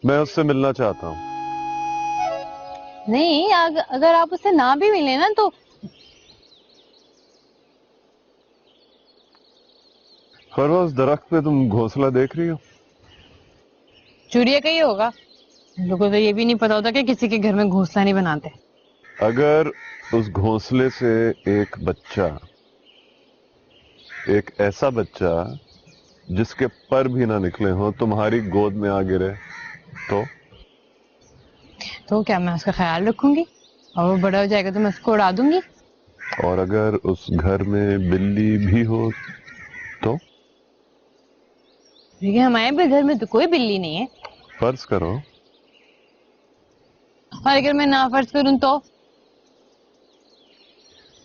मैं उससे मिलना चाहता हूँ। नहीं, अगर आप उससे ना भी मिले ना तो फरवा, उस दरख्त पे तुम घोंसला देख रही हो? चुड़िया का ही होगा। लोगों को तो ये भी नहीं पता होता कि किसी के घर में घोंसला नहीं बनाते। अगर उस घोंसले से एक बच्चा, एक ऐसा बच्चा जिसके पर भी ना निकले हो, तुम्हारी गोद में आ गिरे तो क्या मैं उसका ख्याल रखूंगी और वो बड़ा हो जाएगा तो मैं उसको उड़ा दूंगी। और अगर उस घर में बिल्ली भी हो तो? देखिए, हमारे भी घर में तो कोई बिल्ली नहीं है। फर्ज करो। और अगर मैं ना फर्ज करूं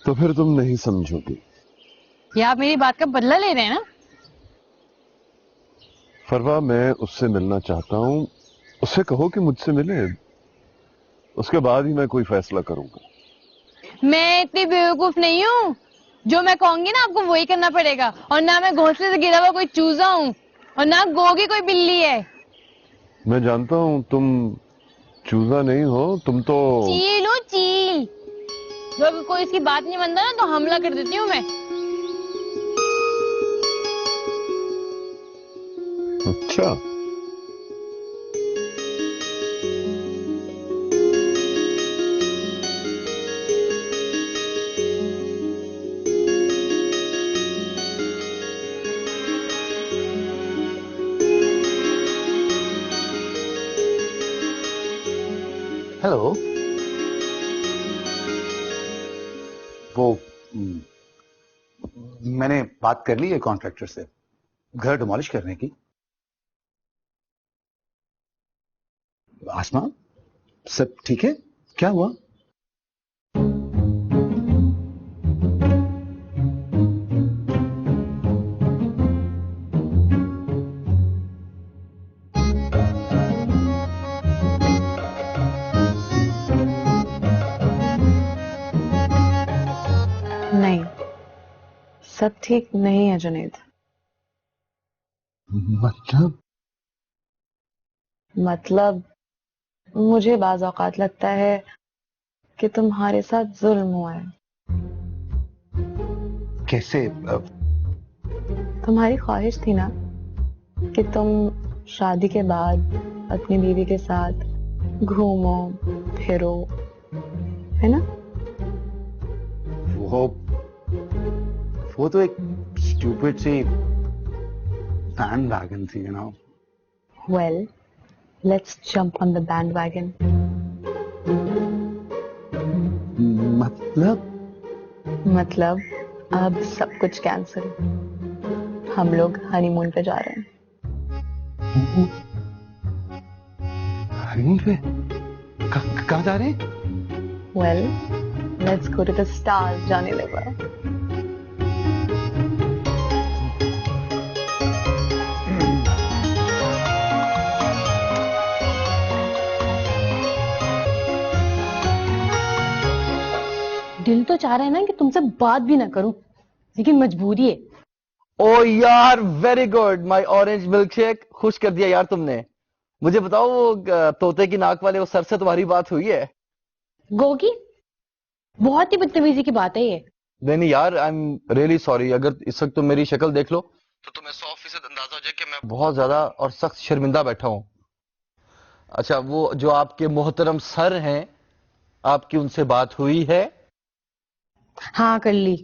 तो फिर तुम नहीं समझोगी। या आप मेरी बात का बदला ले रहे हैं ना? फरवा, मैं उससे मिलना चाहता हूं। उससे कहो कि मुझसे मिले। उसके बाद ही मैं कोई फैसला करूंगा। मैं इतनी बेवकूफ नहीं हूँ। जो मैं कहूंगी ना आपको वही करना पड़ेगा। और ना मैं घोंसले से गिरा हुआ कोई चूजा हूँ और ना गोगी कोई बिल्ली है। मैं जानता हूं तुम चूजा नहीं हो, तुम तो। चील हूँ, चील। जब कोई इसकी बात नहीं मानता ना तो हमला कर देती हूँ मैं। अच्छा। हेलो। वो मैंने बात कर ली है कॉन्ट्रैक्टर से घर डिमोलिश करने की। आसमा, सब ठीक है? क्या हुआ? नहीं, सब ठीक नहीं है जुनेद। मतलब मुझे बाज औकात लगता है कि तुम्हारे साथ जुल्म हुआ है। कैसे? तुम्हारी ख्वाहिश थी ना कि तुम शादी के बाद अपनी बीवी के साथ घूमो फिरो, है ना? वो तो एक स्टूपिड सी बैंड वैगन थी, you know. Well, let's jump on the bandwagon. मतलब अब सब कुछ कैंसिल। हम लोग हनीमून पे जा रहे हैं। हनीमून पे? कहाँ जा रहे हैं? Well, let's go to the stars, जाने लगा। दिल तो चाह रहा है ना कि तुमसे बात भी ना करूं, लेकिन मजबूरी है। ओ यार, very good. My orange milk shake, खुश कर दिया यार तुमने। मुझे बताओ, वो तोते की नाक वाले वो सर से तुम्हारी बात हुई है? गोगी, बहुत ही बदतमीजी की बात है ये। नहीं यार, आई एम रियली सॉरी। अगर इस वक्त तुम मेरी शक्ल देख लो तो तुम्हें 100% अंदाजा हो जाए कि मैं बहुत ज्यादा और सख्त शर्मिंदा बैठा हूं। अच्छा, वो जो आपके मोहतरम सर हैं, आपकी उनसे बात हुई है? हाँ, कर ली।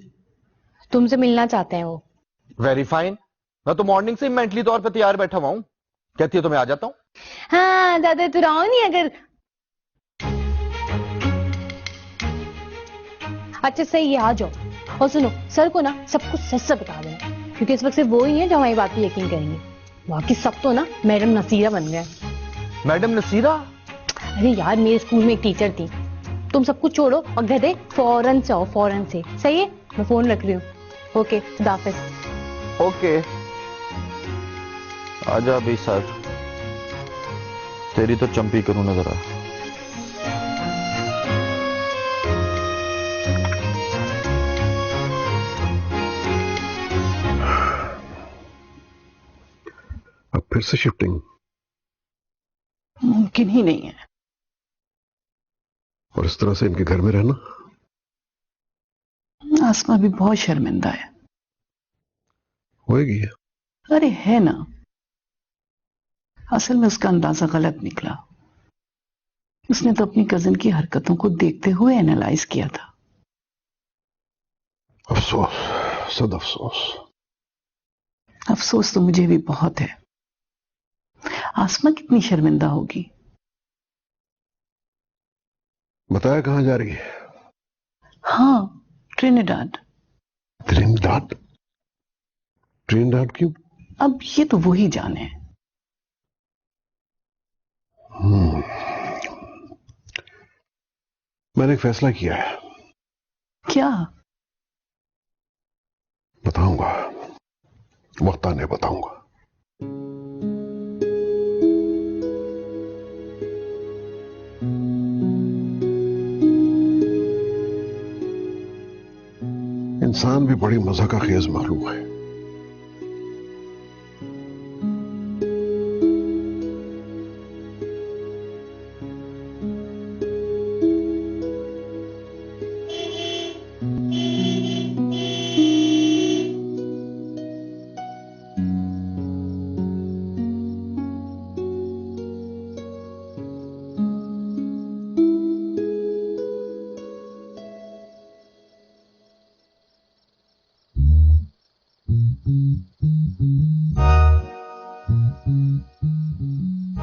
तुमसे मिलना चाहते हैं वो। Very fine. मैं तो मॉर्निंग से मेंटली तौर पे तैयार बैठा हुआ हूं। कहती है तो मैं आ जाता हूं। हाँ, ज्यादा तुराओ नहीं। अगर अच्छा सही है, आ जाओ। और सुनो, सर को ना सब कुछ सच से बता देना, क्योंकि इस वक्त सिर्फ वो ही है जो हमारी बात पे यकीन करेंगे। बाकी सब तो ना मैडम नसीरा बन गए। मैडम नसीरा? अरे यार, मेरे स्कूल में एक टीचर थी। तुम सब कुछ छोड़ो और गधे फौरन से आओ, फौरन से। सही है, मैं फोन रख रही हूँ। ओके, खुदा हाफिज। ओके, आजा भी सर, तेरी तो चंपी करूं ना जरा। अब फिर से शिफ्टिंग। मुमकिन ही नहीं है। और इस तरह से इनके घर में रहना? आसमा भी बहुत शर्मिंदा है। होएगी। अरे है ना, असल में उसका अंदाजा गलत निकला। उसने तो अपनी कजिन की हरकतों को देखते हुए एनालाइज किया था। अफसोस, सद अफसोस। अफसोस तो मुझे भी बहुत है। आसमा कितनी शर्मिंदा होगी। बताया कहां जा रही है? हाँ, ट्रिनिडाड। ट्रिनिडाड? ट्रिनिडाड क्यों? अब ये तो वो ही जाने। मैंने एक फैसला किया है। क्या? बताऊंगा, वक्त आने बताऊंगा। इंसान भी बड़ी मजा का खेज मखलूक है।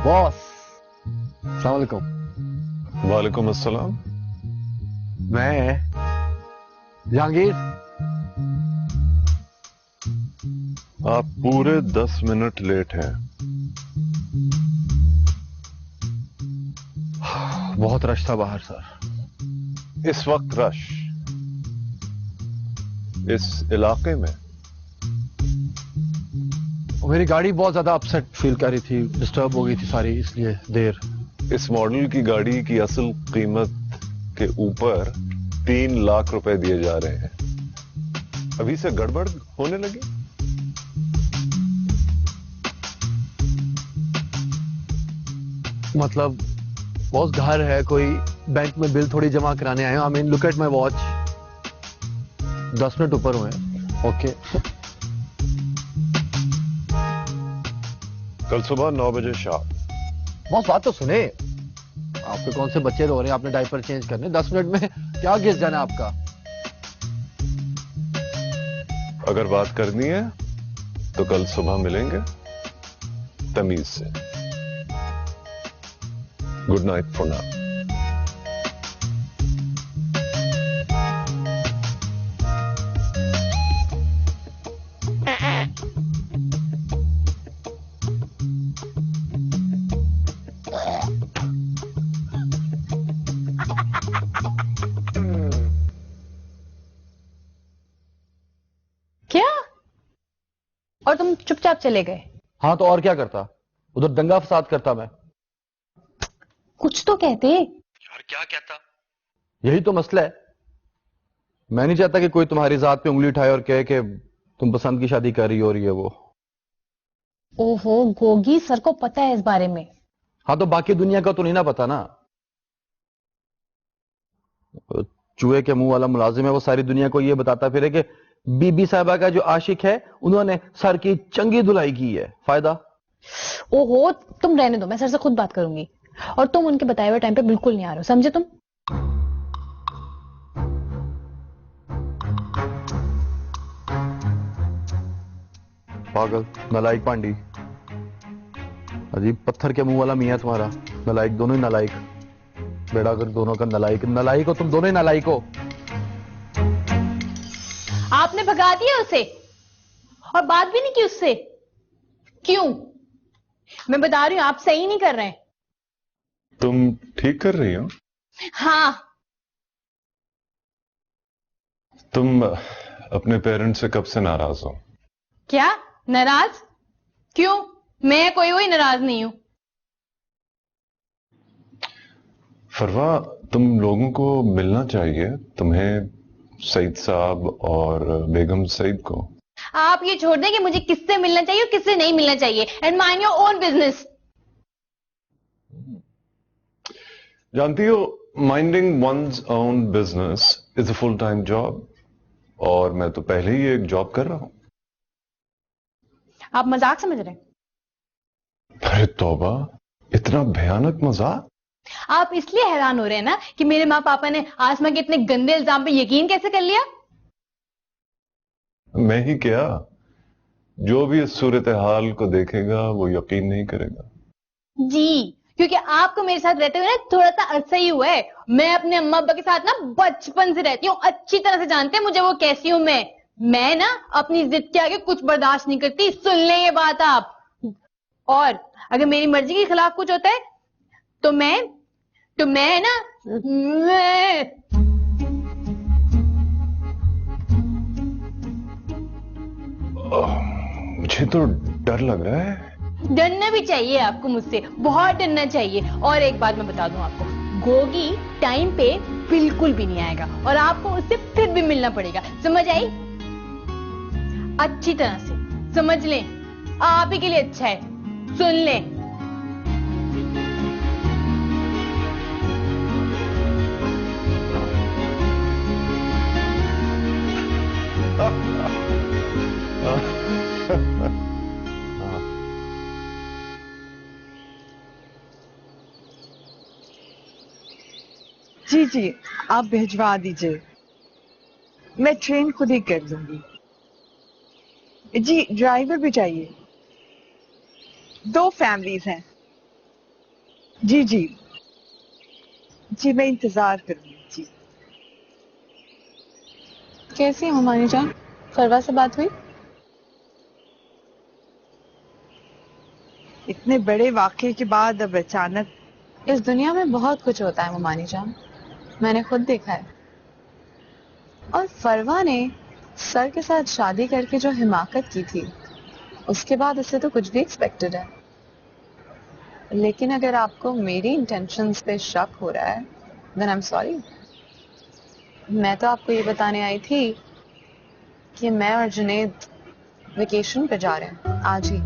बॉस, अस्सलाम वालेकुम। वालेकुम अस्सलाम। मैं जहांगीर। आप पूरे 10 मिनट लेट हैं। बहुत रश था बाहर सर। इस वक्त रश इस इलाके में? मेरी गाड़ी बहुत ज्यादा अपसेट फील कर रही थी, डिस्टर्ब हो गई थी सारी, इसलिए देर। इस मॉडल की गाड़ी की असल कीमत के ऊपर 3 लाख रुपए दिए जा रहे हैं। अभी से गड़बड़ होने लगी? मतलब बॉस घर है, कोई बैंक में बिल थोड़ी जमा कराने आए हो। I mean look at my watch, 10 minute ऊपर हुए हैं। ओके। कल सुबह 9 बजे शाम। बॉस बात तो सुने, आपके कौन से बच्चे रो रहे हैं, आपने डायपर चेंज करने, 10 मिनट में क्या घिस जाना आपका। अगर बात करनी है तो कल सुबह मिलेंगे तमीज से। Good night for now. क्या? और तुम चुपचाप चले गए? हाँ तो और क्या करता, उधर दंगा फसाद करता मैं। कुछ तो कहते। यार क्या कहता? यही तो मसला है। मैं नहीं चाहता कि कोई तुम्हारी जात पे उंगली उठाए और कहे कि तुम पसंद की शादी कर रही हो, और ये वो। ओहो गोगी, सर को पता है इस बारे में। हाँ तो बाकी दुनिया का तो नहीं ना पता ना। चूहे के मुंह वाला मुलाजिम है, वो सारी दुनिया को ये बताता फिरे कि बीबी साहिबा का जो आशिक है उन्होंने सर की चंगी धुलाई की है। फायदा? ओहो तुम रहने दो, मैं सर से खुद बात करूंगी। और तुम उनके बताए हुए टाइम पे बिल्कुल नहीं आ रहे हो, समझे तुम? पागल, नालायक पांडी। अजीब पत्थर के मुंह वाला मियां तुम्हारा। नालायक, दोनों ही नालायक। बेड़ा कर दोनों का नालायक। नालायक हो तुम, दोनों ही नालायक हो। आपने भगा दिया उसे और बात भी नहीं की उससे। क्यों? मैं बता रही हूं आप सही नहीं कर रहे हैं। तुम ठीक कर रही हो? हाँ। तुम अपने पेरेंट्स से कब से नाराज हो? क्या नाराज? क्यों? मैं कोई नाराज नहीं हूं। फरवा, तुम लोगों को मिलना चाहिए, तुम्हें सईद साहब और बेगम सईद को। आप ये छोड़ दें कि मुझे किससे मिलना चाहिए और किससे नहीं मिलना चाहिए, and mind your own business. जानती हो, minding one's own business is a full time job, और मैं तो पहले ही एक जॉब कर रहा हूं। आप मजाक समझ रहे हैं? अरे तौबा, इतना भयानक मजाक। आप इसलिए हैरान हो रहे हैं ना कि मेरे माँ पापा ने आसमा के इतने गंदे इल्जाम पे यकीन कैसे कर लिया? मैं ही क्या, जो भी इस सूरत हाल को देखेगा वो यकीन नहीं करेगा। जी, क्योंकि आपको मेरे साथ रहते हुए ना थोड़ा सा अरसा ही हुआ है। मैं अपने अम्मा अब्बा के साथ ना बचपन से रहती हूँ, अच्छी तरह से जानते हैं मुझे वो कैसी हूं मैं ना अपनी जिद के आगे कुछ बर्दाश्त नहीं करती। सुन ले ये बात आप। और अगर मेरी मर्जी के खिलाफ कुछ होता है तो मैं ना मैं मुझे तो डर लग रहा है। डरना भी चाहिए आपको मुझसे, बहुत डरना चाहिए। और एक बात मैं बता दूं आपको, गोगी टाइम पे बिल्कुल भी नहीं आएगा और आपको उससे फिर भी मिलना पड़ेगा। समझ आई? अच्छी तरह से समझ लें, आप ही के लिए अच्छा है। सुन लें। जी जी, आप भिजवा दीजिए, मैं ट्रेन खुद ही कर दूंगी। जी, ड्राइवर भी चाहिए। 2 फैमिलीज हैं। जी जी जी, मैं इंतजार करूंगी। जी, कैसी हो मानी जान? फरवा से बात हुई? इतने बड़े वाकये के बाद अब अचानक। इस दुनिया में बहुत कुछ होता है मुमानी जान, मैंने खुद देखा है। और फरवा ने सर के साथ शादी करके जो हिमाकत की थी, उसके बाद उससे तो कुछ भी एक्सपेक्टेड है। लेकिन अगर आपको मेरी इंटेंशंस पे शक हो रहा है, देन आई एम सॉरी। मैं तो आपको ये बताने आई थी कि मैं और जुनेद वेकेशन पे जा रहे हैं आज ही,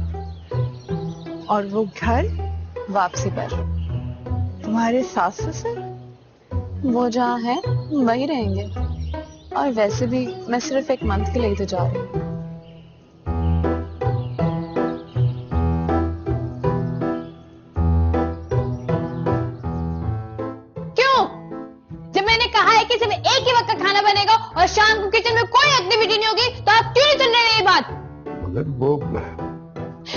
और वो घर वापसी पर। तुम्हारे सास ससुर? वो जहाँ है वही रहेंगे, और वैसे भी मैं सिर्फ 1 मंथ के लिए तो जा रही हूँ। क्यों? जब मैंने कहा है कि सिर्फ एक ही वक्त का खाना बनेगा और शाम को किचन में कोई एक्टिविटी नहीं होगी, तो आप क्यों नहीं सुन रहे ये बात? मगर वो,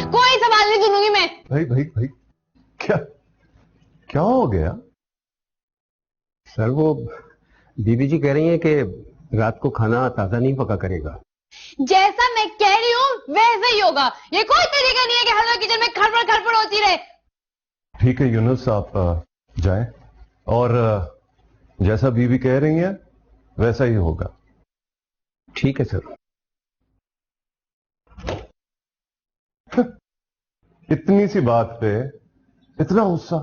कोई सवाल नहीं सुनूंगी मैं। भाई भाई भाई, क्या क्या हो गया? सर, वो बीबी जी कह रही हैं कि रात को खाना ताजा नहीं पका करेगा। जैसा मैं कह रही हूँ वैसा ही होगा। ये कोई तरीका नहीं है कि हर वक्त किचन में खड़बड़ खड़बड़ होती रहे। ठीक है यूनुस, आप जाएं, और जैसा बीवी कह रही हैं वैसा ही होगा। ठीक है सर। इतनी सी बात पे इतना गुस्सा?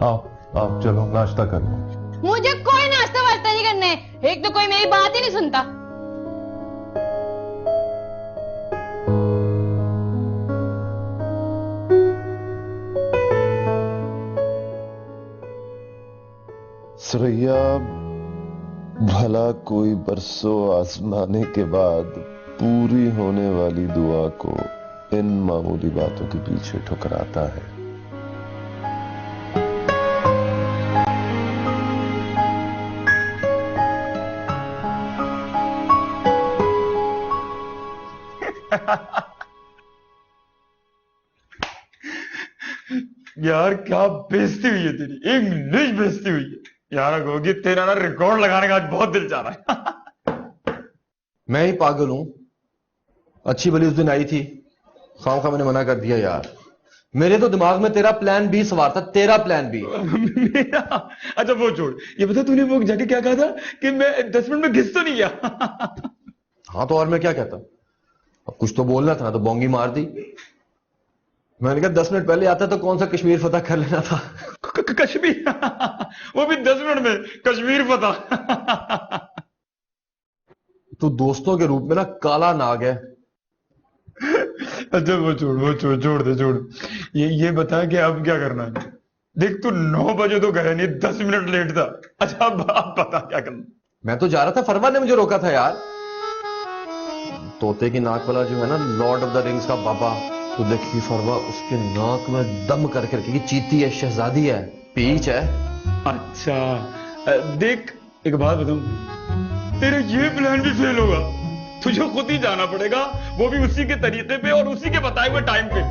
आओ आओ, चलो नाश्ता कर लो। मुझे कोई नाश्ता वास्ता नहीं करना है। एक तो कोई मेरी बात ही नहीं सुनता। सरैया, भला कोई बरसों आजमाने के बाद पूरी होने वाली दुआ को इन मामूली बातों के पीछे ठुकराता है। यार क्या बेइज्जती हुई है तेरी, इंग्लिश बेइज्जती हुई है यार। गोगी, तेरा ना रिकॉर्ड लगाने का आज बहुत दिल चाह रहा है। मैं ही पागल हूं। अच्छी भली उस दिन आई थी, खामखा मैंने मना कर दिया यार। मेरे तो दिमाग में तेरा प्लान बी सवार था, तेरा प्लान बी। मेरा? अच्छा वो छोड़, ये बता तूने वो जाके क्या कहा था कि मैं 10 मिनट में घिस तो नहीं गया? हाँ तो और मैं क्या कहता, अब कुछ तो बोलना था, तो बोंगी मार दी। मैंने कहा 10 मिनट पहले आता तो कौन सा कश्मीर फतह कर लेना था। कश्मीर? वो भी 10 मिनट में कश्मीर फतह? तू दोस्तों के रूप में ना काला नाग है। अच्छा वो छोड़ दे छोड़। ये बता कि अब क्या करना है। देख तू 9 बजे तो गया नहीं, 10 मिनट लेट था। अच्छा अब बता क्या करना। मैं तो जा रहा था, फरवा ने मुझे रोका था यार। तोते की नाक वाला जो है ना, लॉर्ड ऑफ द रिंग्स का बाबा, तो देखिए फरवा उसके नाक में दम करके रखेगी। चीती है, शहजादी है, पीच है। अच्छा देख एक बात बताऊं, तेरा ये प्लान भी फेल होगा। तुझे खुद ही जाना पड़ेगा, वो भी उसी के तरीके पे और उसी के बताए हुए टाइम पे।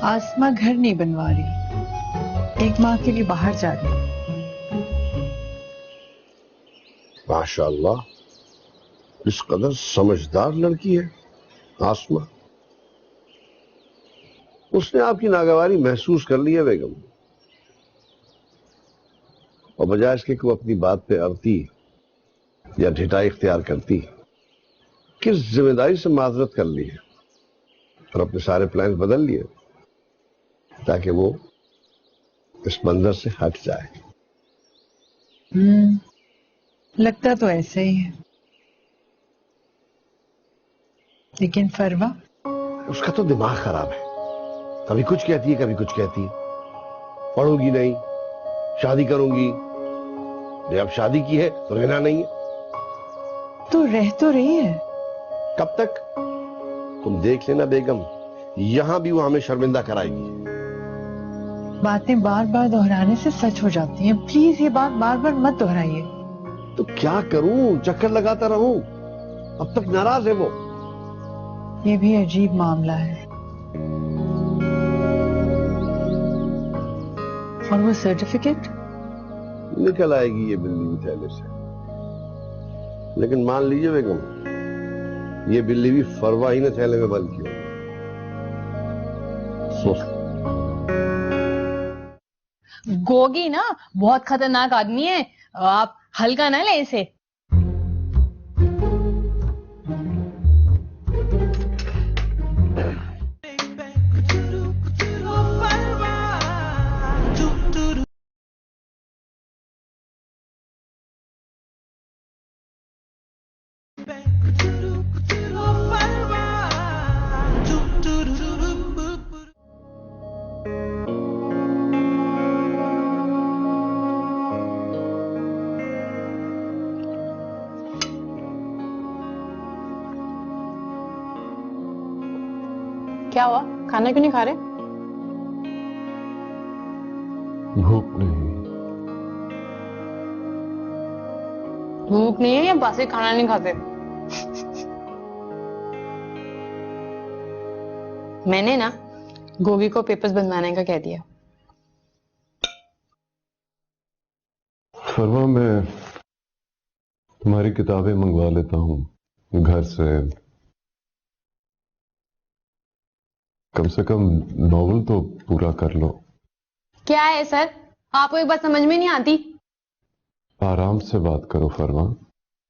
आसमा घर नहीं बनवा रही, एक माह के लिए बाहर जा रही। माशाअल्लाह, इस कदर समझदार लड़की है आसमा। उसने आपकी नागवारी महसूस कर ली है बेगम, और बजाय इसके कि वो अपनी बात पे अड़ती या ढिठाई इख्तियार करती, किस जिम्मेदारी से माजरत कर ली है और अपने सारे प्लान बदल लिए ताकि वो इस मंजर से हट जाए। लगता तो ऐसे ही है, लेकिन फरवा, उसका तो दिमाग खराब है। कभी कुछ कहती है, कभी कुछ कहती है। पढ़ूंगी नहीं, शादी करूंगी। जब शादी की है तो रहना नहीं है। तो रह तो रही है। कब तक? तुम देख लेना बेगम, यहां भी वो हमें शर्मिंदा कराएगी। बातें बार बार दोहराने से सच हो जाती हैं। प्लीज ये बात बार बार मत दोहराइए। तो क्या करूं, चक्कर लगाता रहूं? अब तक नाराज है वो। ये भी अजीब मामला है। और वो सर्टिफिकेट निकल आएगी ये बिल्ली भी थैले से। लेकिन मान लीजिए बेगम, ये बिल्ली भी फरवा ही ने थैले में बंद की होगी। सोच। गोगी ना बहुत खतरनाक आदमी है, आप हल्का ना ले इसे। क्या हुआ, खाना क्यों नहीं खा रहे? भूख नहीं। भूख नहीं है या बासी खाना नहीं खाते? मैंने ना गोगी को पेपर्स बनवाने का कह दिया। फरवा, मैं तुम्हारी किताबें मंगवा लेता हूँ घर से। कम से कम नॉवल तो पूरा कर लो। क्या है सर, आपको एक बात समझ में नहीं आती? आराम से बात करो फरवा।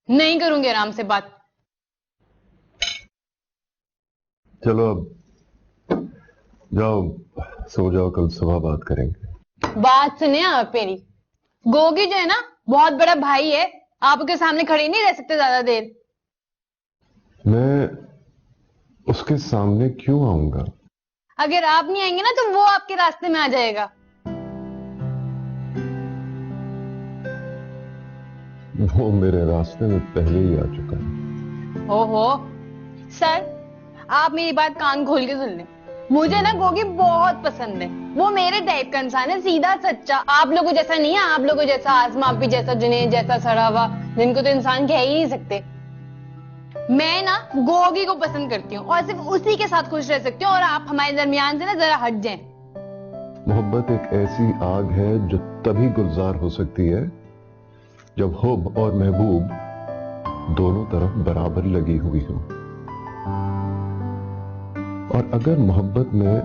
नहीं करूंगी आराम से बात। चलो अब जाओ, सो जाओ, कल सुबह बात करेंगे। बात सुनिए आप मेरी, गोगी जो है ना बहुत बड़ा भाई है, आप उसके सामने खड़े नहीं रह सकते ज्यादा देर। मैं उसके सामने क्यों आऊंगा? अगर आप नहीं आएंगे ना तो वो आपके रास्ते में आ जाएगा। वो मेरे रास्ते में पहले ही आ चुका है। ओहो सर, आप मेरी बात कान खोल के सुन लें। मुझे ना गोगी बहुत पसंद है, वो मेरे टाइप का इंसान है, सीधा सच्चा। आप लोगों जैसा नहीं है, आप लोगों जैसा आसमा आपी जैसा जुनेद जैसा सड़ा हुआ, जिनको तो इंसान कह ही नहीं सकते। मैं ना गोगी को पसंद करती हूँ और सिर्फ उसी के साथ खुश रह सकती हूँ, और आप हमारे दरमियान से ना जरा हट जाएं। मोहब्बत एक ऐसी आग है जो तभी गुलजार हो सकती है जब हुब और महबूब दोनों तरफ बराबर लगी हुई हो। और अगर मोहब्बत में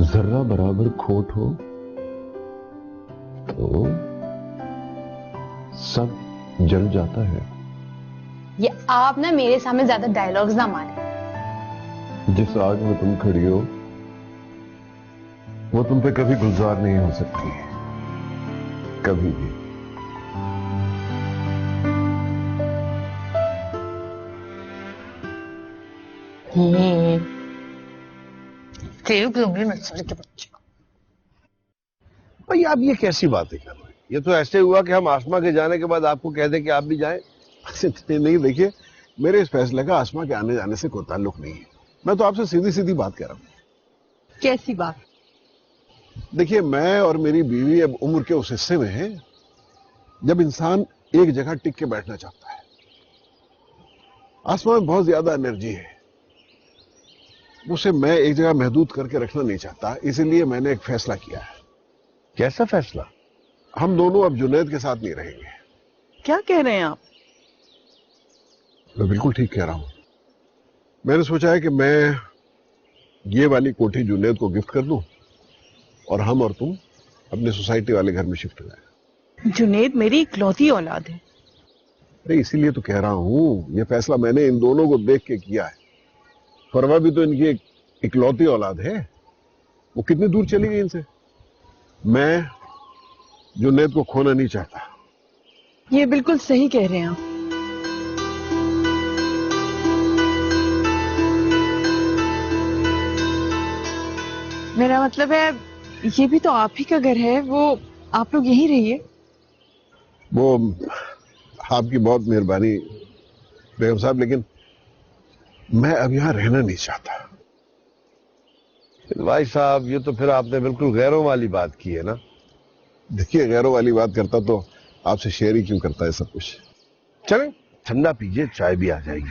जर्रा बराबर खोट हो तो सब जल जाता है। ये आप ना मेरे सामने ज्यादा डायलॉग्स ना मारे। जिस आग में तुम खड़ी हो वो तुम पे कभी गुलजार नहीं हो सकती, कभी भी। नर्सरी के बच्चे। भाई आप ये कैसी बातें कर रहे हैं? ये तो ऐसे हुआ कि हम आसमा के जाने के बाद आपको कह दें कि आप भी जाएं। नहीं, देखिए मेरे इस फैसले का आसमा के आने जाने से कोई ताल्लुक नहीं है। मैं तो आपसे सीधी सीधी बात कर रहा हूं। कैसी बात? देखिए मैं और मेरी बीवी अब उम्र के उस हिस्से में हैं जब इंसान एक जगह टिक के बैठना चाहता है। आसमा में बहुत ज्यादा एनर्जी है, उसे मैं एक जगह महदूद करके रखना नहीं चाहता, इसीलिए मैंने एक फैसला किया है। कैसा फैसला? हम दोनों अब जुनैद के साथ नहीं रहेंगे। क्या कह रहे हैं आप? मैं बिल्कुल ठीक कह रहा हूं। मैंने सोचा है कि मैं ये वाली कोठी जुनैद को गिफ्ट कर दूं और हम और तुम अपने सोसाइटी वाले घर में शिफ्ट हो जाए। जुनैद मेरी इकलौती औलाद है। अरे इसीलिए तो कह रहा हूं, ये फैसला मैंने इन दोनों को देख के किया है। फरवा भी तो इनकी एक इकलौती औलाद है, वो कितनी दूर चली गई इनसे। मैं जुनैद को खोना नहीं चाहता। ये बिल्कुल सही कह रहे हैं आप। मेरा मतलब है ये भी तो आप ही का घर है, वो आप लोग यहीं रहिए। वो आपकी बहुत मेहरबानी बेगम साहब, लेकिन मैं अब यहां रहना नहीं चाहता। भाई साहब ये तो फिर आपने बिल्कुल गैरों वाली बात की है ना। देखिए गैरों वाली बात करता तो आपसे शेयर ही क्यों करता है सब कुछ। चलें ठंडा पीजिए, चाय भी आ जाएगी।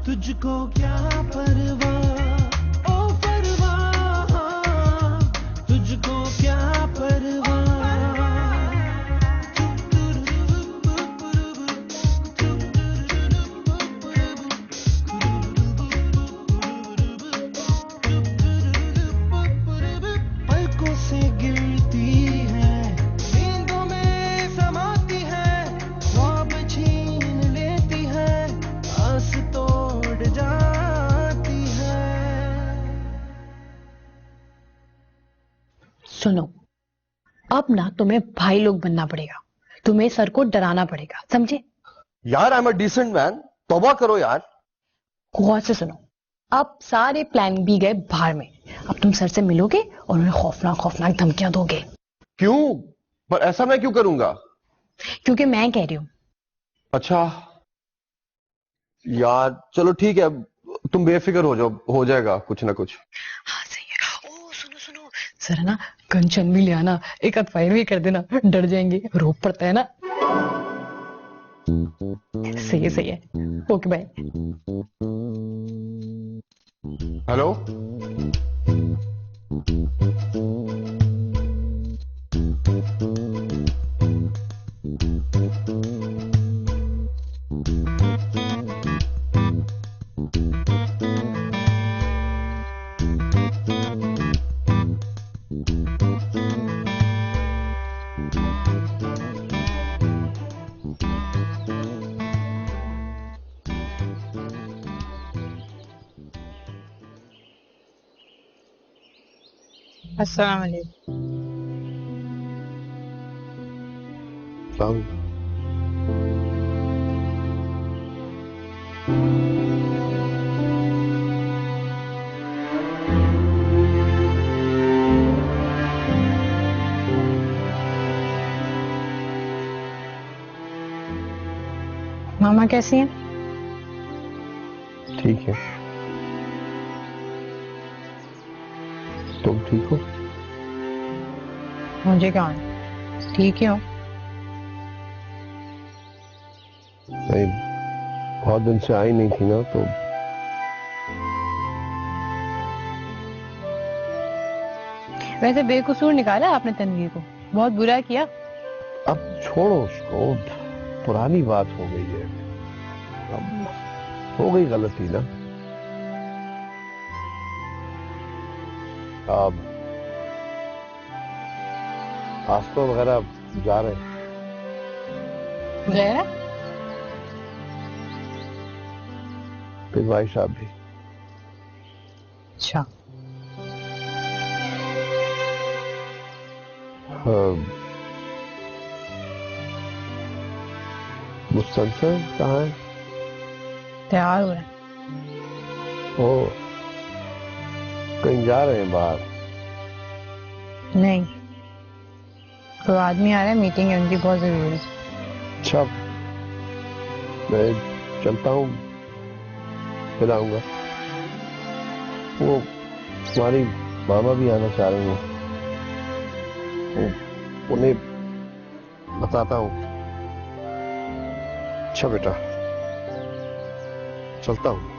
तुझको क्या परवाह, ओ परवाह, तुझको क्या पलकों से गिरती है, नींदों में समाती है, ख्वाब छीन लेती है, आस तोड़ जाती है। सुनो, अब ना तुम्हें भाई लोग बनना पड़ेगा, तुम्हें सर को डराना पड़ेगा, समझे? यार I am a decent man, तौबा करो यार। गौर से सुनो, अब सारे प्लान भी गए बाहर में। अब तुम सर से मिलोगे और उन्हें खौफनाक खौफनाक धमकियां दोगे। क्यों? पर ऐसा मैं क्यों करूंगा? क्योंकि मैं कह रही हूं। अच्छा यार चलो ठीक है, तुम बेफिक्र हो जाओ, हो जाएगा कुछ ना कुछ। हाँ सही है। ओ सुनो सुनो, जरा ना कंचन भी ले आना, एक आध फायर भी कर देना, डर जाएंगे, रोप पड़ता है ना। सही है। Okay bye. हेलो अस्सलाम वालेकुम। मामा कैसी हैं? ठीक है, तुम ठीक हो? मुझे क्या है, ठीक ही हो। नहीं, बहुत दिन से आई नहीं थी ना, तो वैसे बेकसूर निकाला आपने तन्वीर को, बहुत बुरा किया। अब छोड़ो उसको, पुरानी बात हो गई है, अब हो गई गलती ना। अब आस्को वगैरह जा रहे हैं। गया? फिर भाई साहब भी। अच्छा। मुस्तनसर कहाँ है? तैयार हो रहा है। ओ, कहीं जा रहे हैं बाहर? नहीं, कोई आदमी आ रहा है, मीटिंग है उनकी बहुत जरूरी। अच्छा, मैं चलता हूँ, फिर आऊंगा। वो तुम्हारी मामा भी आना चाह रही हैं, उन्हें बताता हूँ। अच्छा बेटा, चलता हूँ।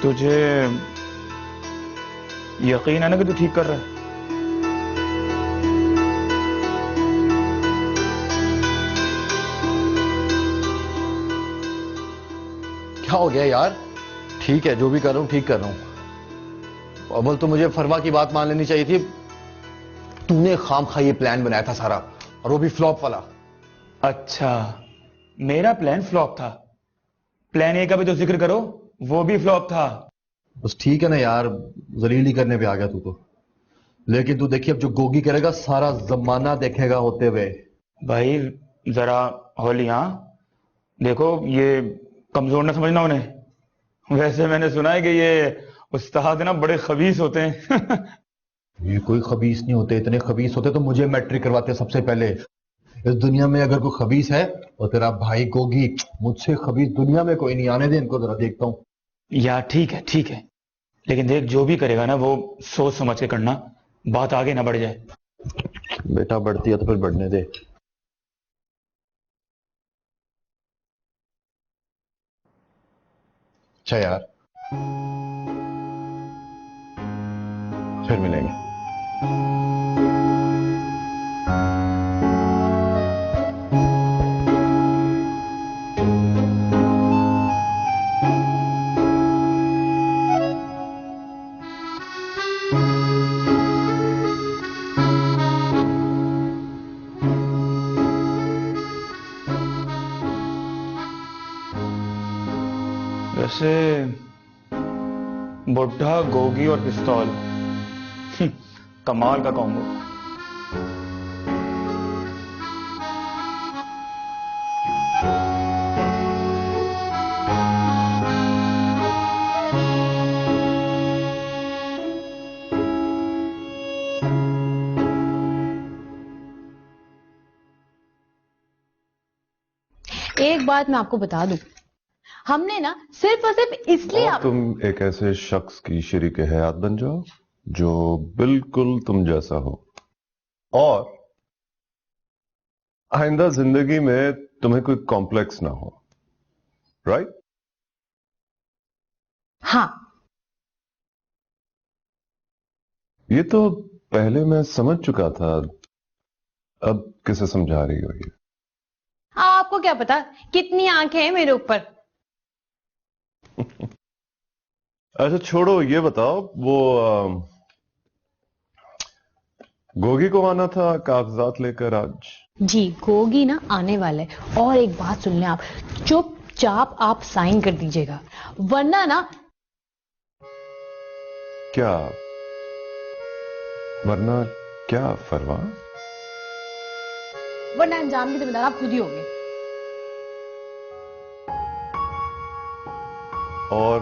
तुझे यकीन है ना कि तू ठीक कर रहा है? क्या हो गया यार? ठीक है, जो भी कर रहा हूं ठीक कर रहा हूं। अव्वल तो मुझे फरवा की बात मान लेनी चाहिए थी। तूने खामखा ये प्लान बनाया था सारा, और वो भी फ्लॉप वाला। अच्छा, मेरा प्लान फ्लॉप था। प्लान ए का भी तो जिक्र करो, वो भी फ्लॉप था। बस ठीक है ना यार, जलीली करने पे आ गया तू तो। लेकिन तू देखिए, अब जो गोगी करेगा सारा जमाना देखेगा होते हुए। भाई जरा होली, हाँ देखो, ये कमजोर ना समझना उन्हें। वैसे मैंने सुना है कि ये उस्ताद ना बड़े खबीस होते हैं। ये कोई खबीस नहीं होते, इतने खबीस होते तो मुझे मैट्रिक करवाते सबसे पहले। इस दुनिया में अगर कोई खबीस है और तेरा भाई गोगी, मुझसे खबीस दुनिया में कोई नहीं। आने दे इनको, जरा देखता हूँ। यार ठीक है ठीक है, लेकिन देख जो भी करेगा ना वो सोच समझ के करना, बात आगे ना बढ़ जाए। बेटा बढ़ती है तो फिर बढ़ने दे। अच्छा यार, फिर मिलेंगे। वैसे बुढ़ा, गोगी और पिस्तौल, कमाल का कॉम्बो। एक बात मैं आपको बता दूं, हमने ना सिर्फ और सिर्फ इसलिए और तुम एक ऐसे शख्स की शरीक हयात बन जाओ जो बिल्कुल तुम जैसा हो, और आइंदा जिंदगी में तुम्हें कोई कॉम्प्लेक्स ना हो। राइट? हाँ, ये तो पहले मैं समझ चुका था, अब किसे समझा रही हो ये? आपको क्या पता कितनी आंखें हैं मेरे ऊपर। अच्छा छोड़ो, ये बताओ, वो गोगी को आना था कागजात लेकर आज? जी, गोगी ना आने वाला है। और एक बात सुन लें आप, चुपचाप आप साइन कर दीजिएगा, वरना ना। क्या? वरना क्या फरवा? वरना अंजाम की जिम्मेदार आप खुद ही होंगे। और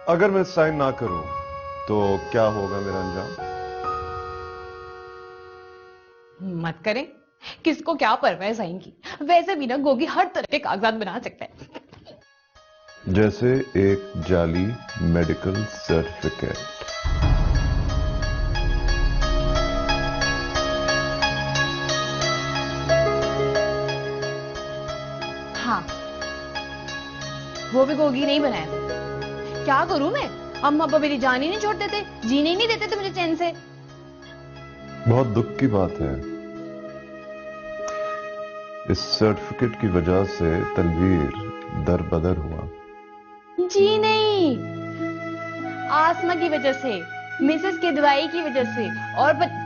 अगर मैं साइन ना करूं तो क्या होगा मेरा अंजाम? मत करें, किसको क्या परवाह है साइन की। वैसे भी ना गोगी हर तरह के कागजात बना सकता है। जैसे एक जाली मेडिकल सर्टिफिकेट। हाँ, वो भी गोगी नहीं बनाया। क्या करूं मैं, अम्मा पापा मेरी जान ही नहीं छोड़ते थे, जीने ही नहीं देते थे मुझे चैन से। बहुत दुख की बात है, इस सर्टिफिकेट की वजह से तनवीर दर बदर हुआ। जी नहीं, आसमा की वजह से, मिसेस की दवाई की वजह से। और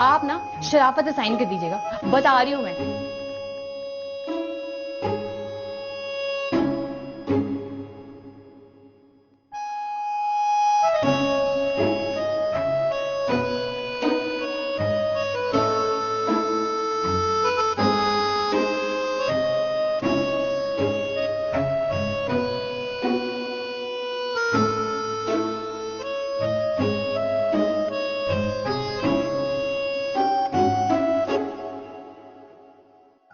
आप ना शराफत से साइन कर दीजिएगा, बता रही हूं मैं।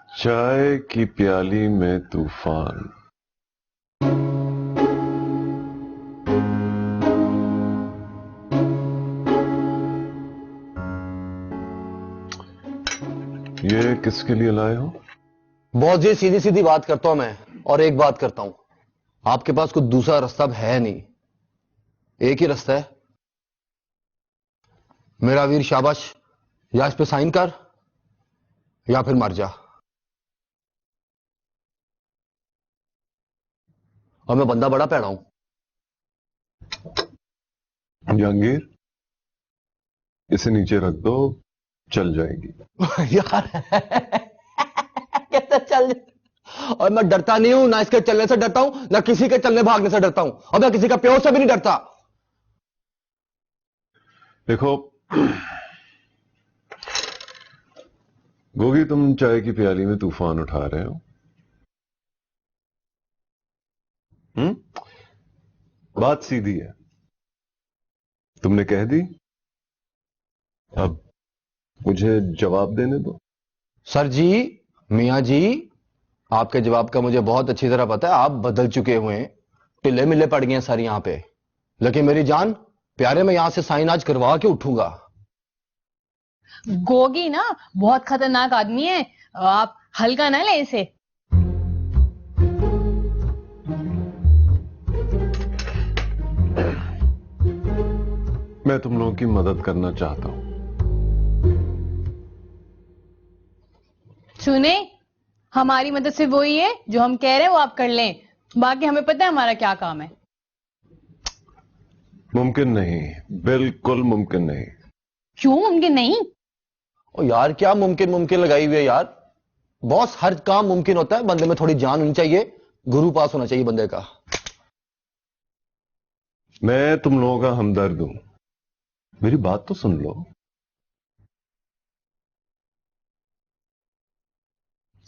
चाय की प्याली में तूफान। ये किसके लिए लाए हो? बहुत जी सीधी सीधी बात करता हूं मैं, और एक बात करता हूं, आपके पास कोई दूसरा रास्ता है नहीं, एक ही रास्ता है। मेरा वीर शाबाश, या इस पे साइन कर या फिर मर जा। और मैं बंदा बड़ा पैड़ा हूं। जहांगीर, इसे नीचे रख दो, चल जाएगी। यार कैसे चल जाए? और मैं डरता नहीं हूं, ना इसके चलने से डरता हूं, ना किसी के चलने भागने से डरता हूं, और मैं किसी का प्यार से भी नहीं डरता। देखो गोगी, तुम चाय की प्याली में तूफान उठा रहे हो। बात सीधी है, तुमने कह दी, अब मुझे जवाब देने दो। सर जी, मियां जी, आपके जवाब का मुझे बहुत अच्छी तरह पता है। आप बदल चुके हुए हैं, टिल्ले मिल्ले पड़ गए हैं सर यहां पे। लेकिन मेरी जान प्यारे, मैं यहां से साइन आज करवा के उठूंगा। गोगी ना बहुत खतरनाक आदमी है, आप हल्का ना ले इसे। मैं तुम लोगों की मदद करना चाहता हूं। सुने, हमारी मदद सिर्फ वही है जो हम कह रहे हैं वो आप कर लें, बाकी हमें पता है हमारा क्या काम है। मुमकिन नहीं, बिल्कुल मुमकिन नहीं। क्यों मुमकिन नहीं? ओ यार, क्या मुमकिन मुमकिन लगाई हुई है यार। बॉस, हर काम मुमकिन होता है, बंदे में थोड़ी जान होनी चाहिए, गुरु पास होना चाहिए बंदे का। मैं तुम लोगों का हमदर्द हूं, मेरी बात तो सुन लो।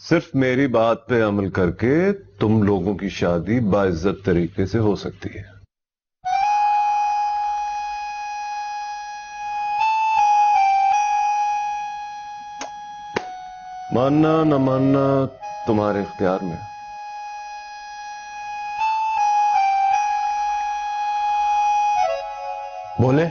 सिर्फ मेरी बात पे अमल करके तुम लोगों की शादी बाइज्जत तरीके से हो सकती है। मानना न मानना तुम्हारे इख्तियार में। बोले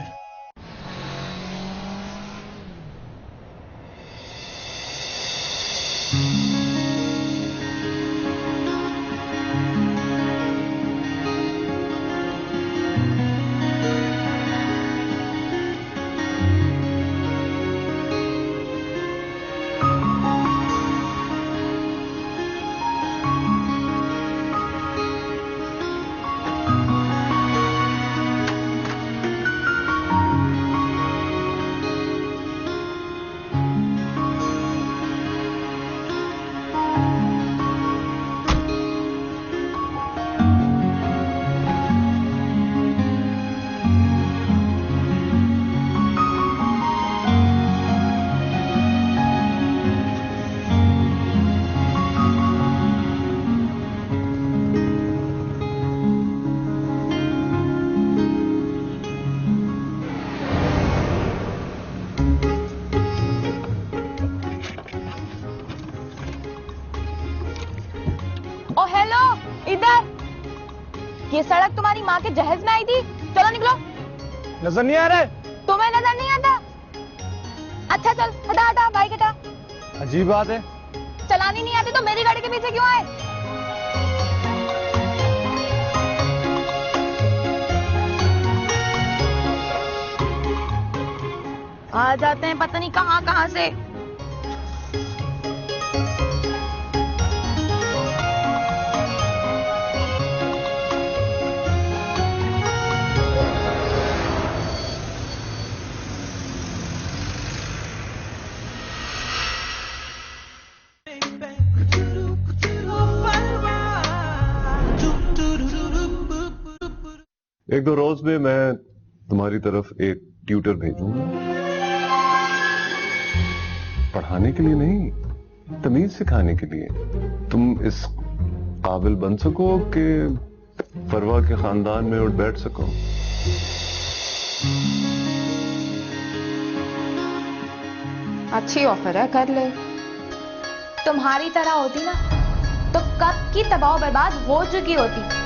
इधर। ये सड़क तुम्हारी माँ के जहेज में आई थी। चलो निकलो। नजर नहीं आ रहा है? तुम्हें नजर नहीं आता? अच्छा चल हटा हटा बाइक हटा। अजीब बात है, चलानी नहीं आती तो मेरी गाड़ी के पीछे क्यों आए? आ जाते हैं पता नहीं कहां कहां से। एक दो रोज में मैं तुम्हारी तरफ एक ट्यूटर भेजूंगा, पढ़ाने के लिए नहीं, तमीज सिखाने के लिए। तुम इस काबिल बन सको कि फरवा के खानदान में उठ बैठ सको। अच्छी ऑफर है, कर ले। तुम्हारी तरह होती ना तो कब की तबाह बर्बाद हो चुकी होती।